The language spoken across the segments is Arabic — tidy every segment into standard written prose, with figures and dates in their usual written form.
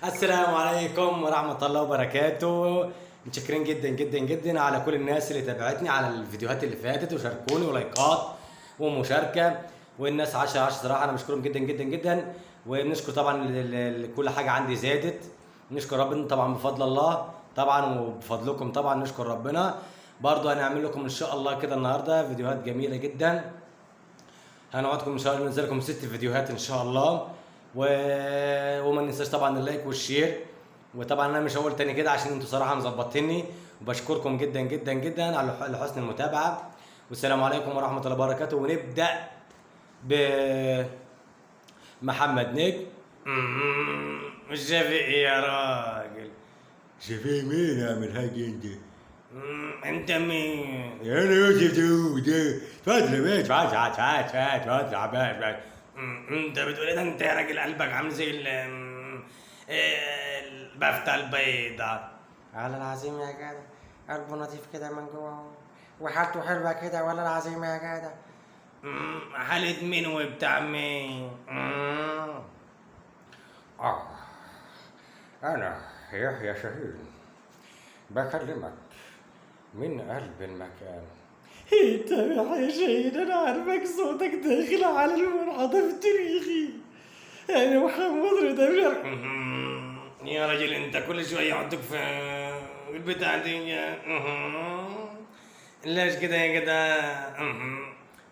السلام عليكم ورحمة الله وبركاته. متشكرين جدا جدا جدا على كل الناس اللي تابعتني على الفيديوهات اللي فاتت وشاركوني ولايكات ومشاركة، والناس 10 صراحة. أنا بشكرهم جدا جدا جدا، وبنشكر طبعا كل حاجة عندي زادت. نشكر ربنا طبعا بفضل الله طبعا، وبفضلكم طبعا نشكر ربنا. برضو هنعمل لكم إن شاء الله كده النهاردة فيديوهات جميلة جدا. هنقعدكم ان شاء الله ننزل لكم 6 فيديوهات ان شاء الله. وما ننساش طبعا اللايك والشير. وطبعا انا مش هقول تاني كده عشان انتوا صراحه مظبطيني، وبشكركم جدا جدا جدا على حسن المتابعه. والسلام عليكم ورحمه الله وبركاته. ونبدا بمحمد نجم. مش شفيق يا راجل. شفيق مين يا عم الحاج انت؟ انت مين؟ انا يوسف داوود. اتفضل يا باشا، اتفضل يا باشا. انت بتقول ايه ده؟ انت يا راجل قلبك عامل زي البفتة البيضاء. على العظيم يا جدع، قلبه نظيف كده من جوه وحالته حلوه كده، ولا العظيم يا جدع. حالة مين وبتاع مين؟ انا يحيى شاهين بكلمك من قلب المكان. انت يا شاهين، انا عارفك صوتك داخل على المنحدر التاريخي. انا محمد رضا يا راجل، انت كل شويه يحطك في البتاع دي. ليش كده يا جدع؟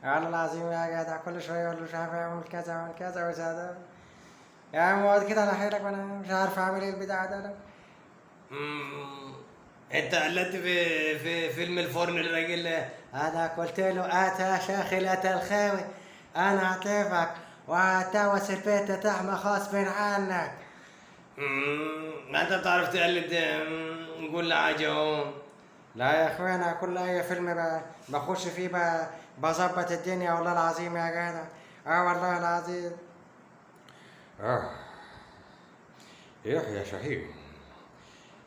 والله العظيم يا جدع، كل شويه يقول له مش عارف اعمل كذا واعمل كذا وكذا. يا عم اقعد كده على حيلك، وانا مش عارف اعمل ايه البتاع ده انا. انت قلدت في فيلم الفرن الراجل. انا قلت له اتى شاخل اتى الخاوي، انا هتلفك وهتوس البيت تحمى غصب عنك. ما انت بتعرف تقلد كل حاجه اهو. لا يا اخوانا، كل اي فيلم بخش فيه بظبط الدنيا، والله العظيم يا جدع. والله العظيم. يحيى شاهين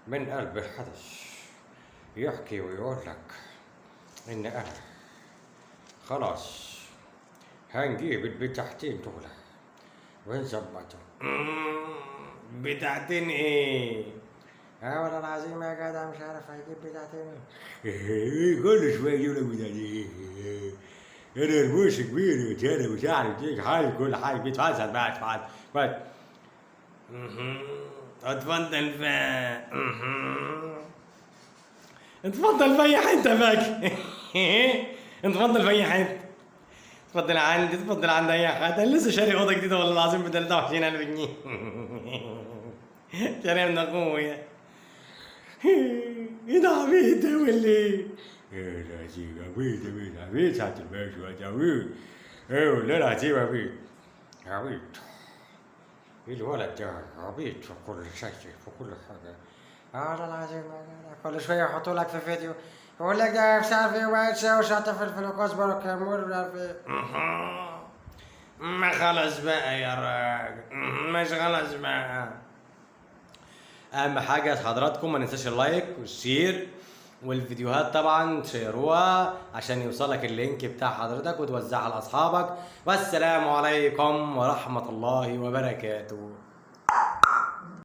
من قلب الحدث يحكي ويقول لك ان انا خلاص هنجيب البتاعتين دول ونظبطهم. بتاعتين ايه؟ والله العظيم يا جدع، مش عارف هيجيب بتاعتين. كل شويه يجيب لك بتاعتين. انا رموش كبير وتاني مش عارف ايه حاجه، كل حاجه بيتفصل بقى بس. اتفضل اتفضل في اي حته باك. اتفضل في اي حته. اتفضل عند اي حد. انا لسه شاري اوضه جديده والله العظيم ب 23,000 جنيه. شاريها من اخويا. ايه ده عبيط ده ولا ايه؟ ايه العظيم عبيط ساعة الباشا عبيط. ايه والله العظيم عبيط. الولد ده عبيط في كل شيء، في كل حاجة. والله العظيم يا جدع، كل شويه يحطوا لك في فيديو يقول لك ده مش عارف ايه وعيد شاي وشطه فلفل وكزبره وكمون مش عارف ايه. ما خلص بقى يا راجل، مش خلص بقى. اهم حاجه حضراتكم ما ننساش اللايك والشير، والفيديوهات طبعا تشيروها عشان يوصلك اللينك بتاع حضرتك وتوزعها لاصحابك. والسلام عليكم ورحمه الله وبركاته.